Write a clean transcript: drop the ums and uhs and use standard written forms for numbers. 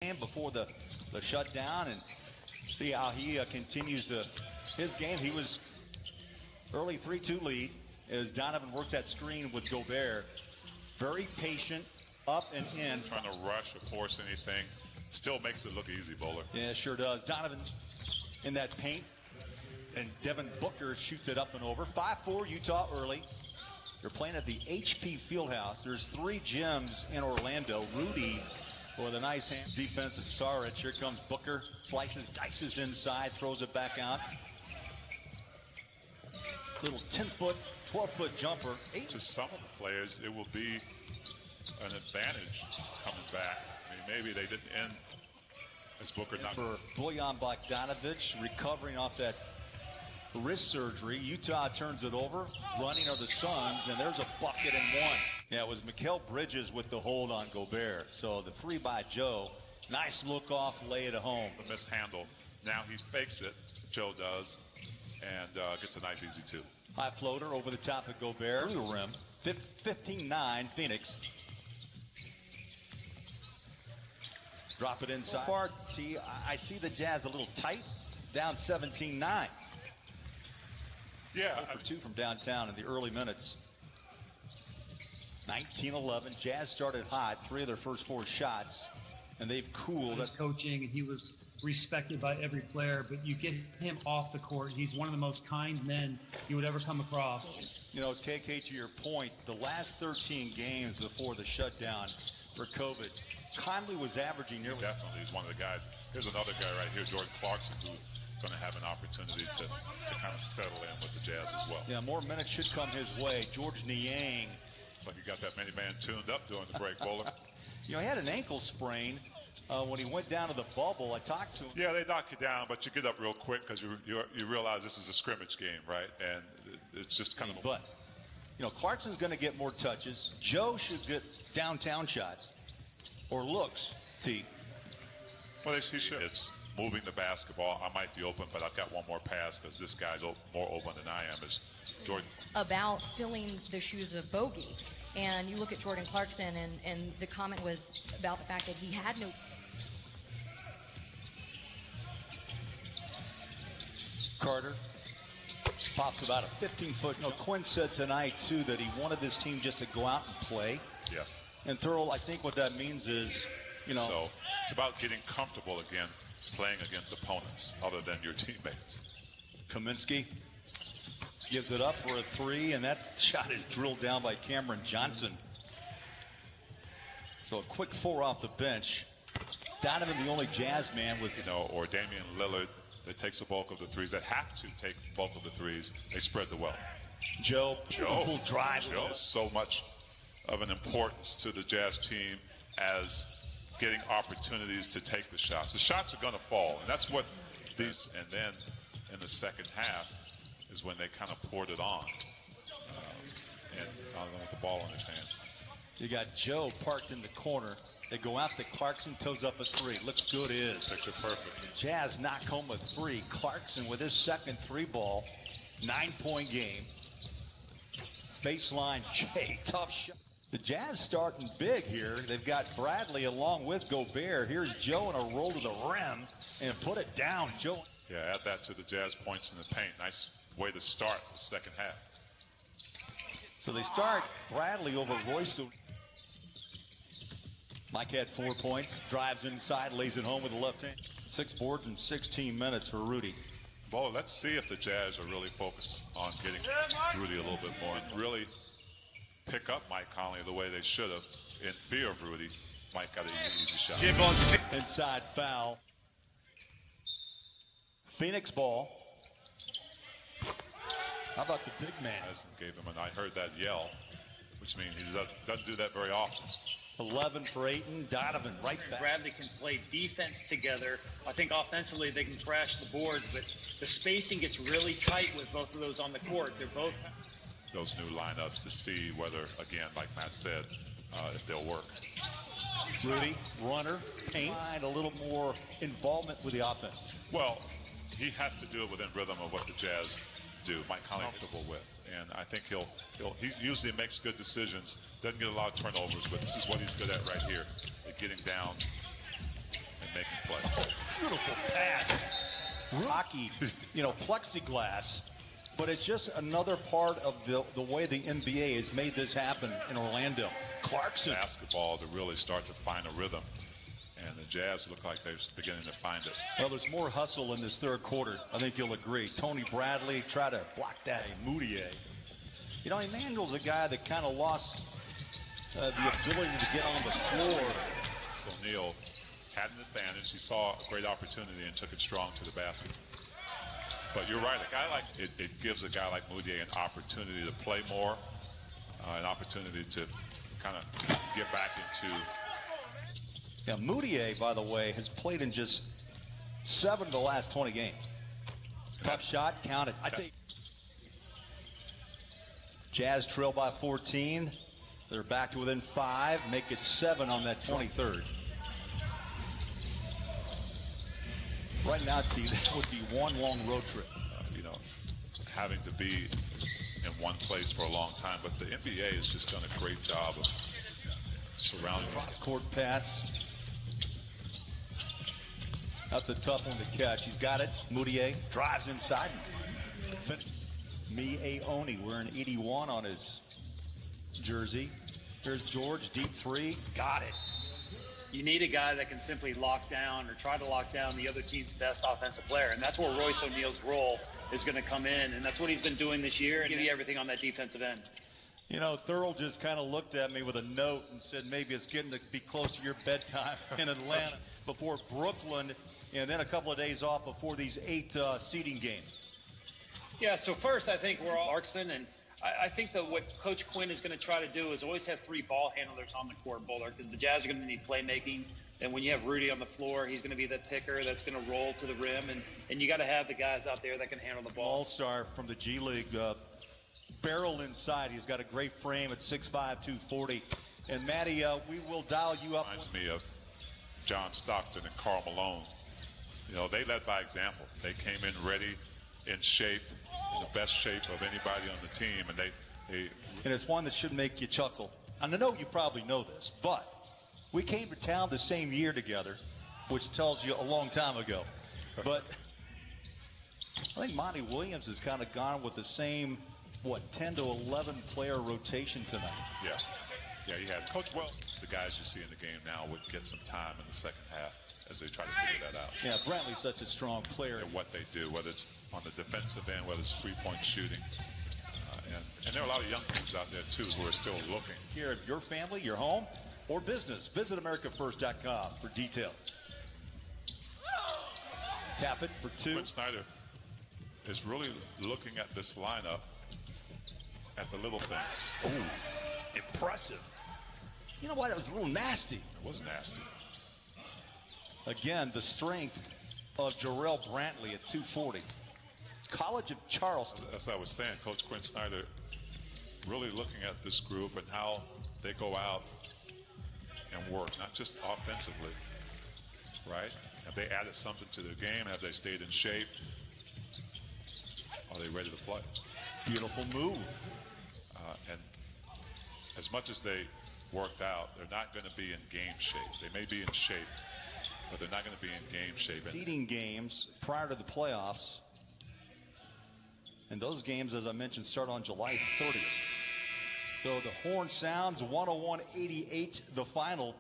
game before the shutdown, and see how he continues his game. He was early 3-2 lead as Donovan works that screen with Gobert. Very patient, up and in. Trying to rush or force anything. Still makes it look easy, Bowler. Yeah, sure does. Donovan in that paint, and Devin Booker shoots it up and over. 5-4 Utah early. They're playing at the HP Fieldhouse. There's 3 gyms in Orlando. Rudy with a nice hand. Defensive Saric. Here comes Booker. Slices, dices inside, throws it back out. Little 10-foot, 12-foot jumper. To some of the players, it will be an advantage coming back. I mean, maybe they didn't end as Booker not. For Bojan Bogdanovic, recovering off that wrist surgery. Utah turns it over. Running are the Suns, and there's a bucket and one. Yeah, it was Mikal Bridges with the hold on Gobert. So the 3 by Joe. Nice look off, lay it home. The mishandle. Now he fakes it, Joe does, and gets a nice easy 2. High floater over the top of Gobert. Through the rim. 15-9 Phoenix. Drop it inside. So far, I see the Jazz a little tight. Down 17-9. Yeah. 0 for 2 from downtown in the early minutes. 19-11. Jazz started hot. 3 of their first 4 shots. And they've cooled. His coaching, and he was respected by every player, but you get him off the court. He's one of the most kind men you would ever come across. You know, KK, to your point, the last 13 games before the shutdown for COVID, Conley was averaging nearly. Definitely, he's one of the guys. Here's another guy right here, Jordan Clarkson, who's going to have an opportunity to kind of settle in with the Jazz as well. Yeah, more minutes should come his way. George Niang. It's like he got that many man tuned up during the break, Bowler. You know, he had an ankle sprain when he went down to the bubble. I talked to him. Yeah, they knock you down, but you get up real quick because you realize this is a scrimmage game, right? And it's just kind of. But, you know, Clarkson's going to get more touches. Joe should get downtown shots or looks, T. Well, he should. It's moving the basketball. I might be open, but I've got one more pass because this guy's more open than I am. Is Jordan. About filling the shoes of Bogey. And you look at Jordan Clarkson, and the comment was about the fact that he had no. Carter pops about a 15-foot. You know, Quinn said tonight, too, that he wanted this team just to go out and play. Yes. And Thurl, I think what that means is, you know. So it's about getting comfortable again playing against opponents other than your teammates. Kaminsky gives it up for a 3, and that shot is drilled down by Cameron Johnson. So a quick 4 off the bench. Donovan, the only Jazz man with, you know, or Damian Lillard that takes the bulk of the threes, that have to take the bulk of the threes. They spread the wealth. Joe, full drive. Joe is so much of an importance to the Jazz team as getting opportunities to take the shots. The shots are going to fall, and that's what these. And then in the second half is when they kind of poured it on, and Donovan with the ball in his hands. You got Joe parked in the corner. They go out to Clarkson, toes up a 3. Looks good is. Picture perfect. Jazz knock home a 3. Clarkson with his second 3 ball. 9-point game. Baseline J, tough shot. The Jazz starting big here. They've got Bradley along with Gobert. Here's Joe and a roll to the rim and put it down. Joe. Yeah, add that to the Jazz points in the paint. Nice way to start the second half. So they start Bradley over Royce. Mike had 4 points, drives inside, lays it home with the left hand. 6 boards in 16 minutes for Rudy. Well, let's see if the Jazz are really focused on getting Rudy a little bit more and really pick up Mike Conley the way they should have. In fear of Rudy, Mike got an easy shot. Inside foul. Phoenix ball. How about the big man? Gave him, and I heard that yell, which means he doesn't do that very often. 11 for Ayton. Donovan right back. Bradley can play defense together. I think offensively they can crash the boards, but the spacing gets really tight with both of those on the court. They're both those new lineups to see whether, again, like Matt said, if they'll work. Rudy, runner, paint, a little more involvement with the offense. Well, he has to do it within rhythm of what the Jazz do. Mike Conley comfortable with, and I think he usually makes good decisions. Doesn't get a lot of turnovers, but this is what he's good at right here, at getting down and hockey, plexiglass. But it's just another part of the way the NBA has made this happen in Orlando. Clarkson. Basketball to really start to find a rhythm. And the Jazz look like they're beginning to find it. Well, there's more hustle in this third quarter. I think you'll agree. Tony Bradley try to block that. Moutier. Emmanuel's a guy that kind of lost the ability to get on the floor. So O'Neal had an advantage. He saw a great opportunity and took it strong to the basket. But you're right. A guy like it gives a guy like Moutier an opportunity to play more, an opportunity to kind of get back into. Yeah, Moutier, by the way, has played in just 7 of the last 20 games. Tough shot, counted. I think Jazz trail by 14. They're back to within 5. Make it 7 on that 23rd. Right now, T, that would be one long road trip. Having to be in one place for a long time. But the NBA has just done a great job of surrounding us. Cross-court pass. That's a tough one to catch. He's got it. Moutier drives inside. Miaoni wearing 81 on his jersey. Here's George, deep three. Got it. You need a guy that can simply lock down or try to lock down the other team's best offensive player. And that's where Royce O'Neal's role is going to come in. And that's what he's been doing this year and give you everything on that defensive end. Thurl just kind of looked at me with a note and said maybe it's getting to be close to your bedtime in Atlanta before Brooklyn and then a couple of days off before these 8 seeding games. Yeah, so first I think we're all Clarkson, and I think that what Coach Quinn is going to try to do is always have 3 ball handlers on the court, Bowler, because the Jazz are going to need playmaking. And when you have Rudy on the floor, he's going to be the picker that's going to roll to the rim. And you got to have the guys out there that can handle the ball. All-star from the G League, barrel inside. He's got a great frame at 6'5", 240. And, Matty, we will dial you up. Reminds me of John Stockton and Karl Malone. They led by example. They came in ready, in shape, in the best shape of anybody on the team. And and it's one that should make you chuckle. And I know you probably know this, but we came to town the same year together, which tells you a long time ago. But I think Monty Williams has kind of gone with the same, 10 to 11 player rotation tonight. Yeah, he had. Coach Well, the guys you see in the game now would get some time in the second half as they try to figure that out. Yeah, Brantley's such a strong player. And what they do, whether it's on the defensive end, whether it's three-point shooting. And there are a lot of young teams out there, too, who are still looking. Here at your family, your home, or business, visit AmericaFirst.com for details. Tap it for 2. Quinn Snyder is really looking at this lineup at the little things. Oh, impressive. You know what? It was a little nasty. It was nasty. Again, the strength of Jarrell Brantley at 240. College of Charleston. As I was saying, Coach Quinn Snyder really looking at this group and how they go out and work, not just offensively, right? Have they added something to their game? Have they stayed in shape? Are they ready to play? Beautiful move. And as much as they worked out, they're not going to be in game shape. They may be in shape, but they're not going to be in game shape. Seeding games prior to the playoffs. And those games, as I mentioned, start on July 30th. So the horn sounds, 101-88 the final.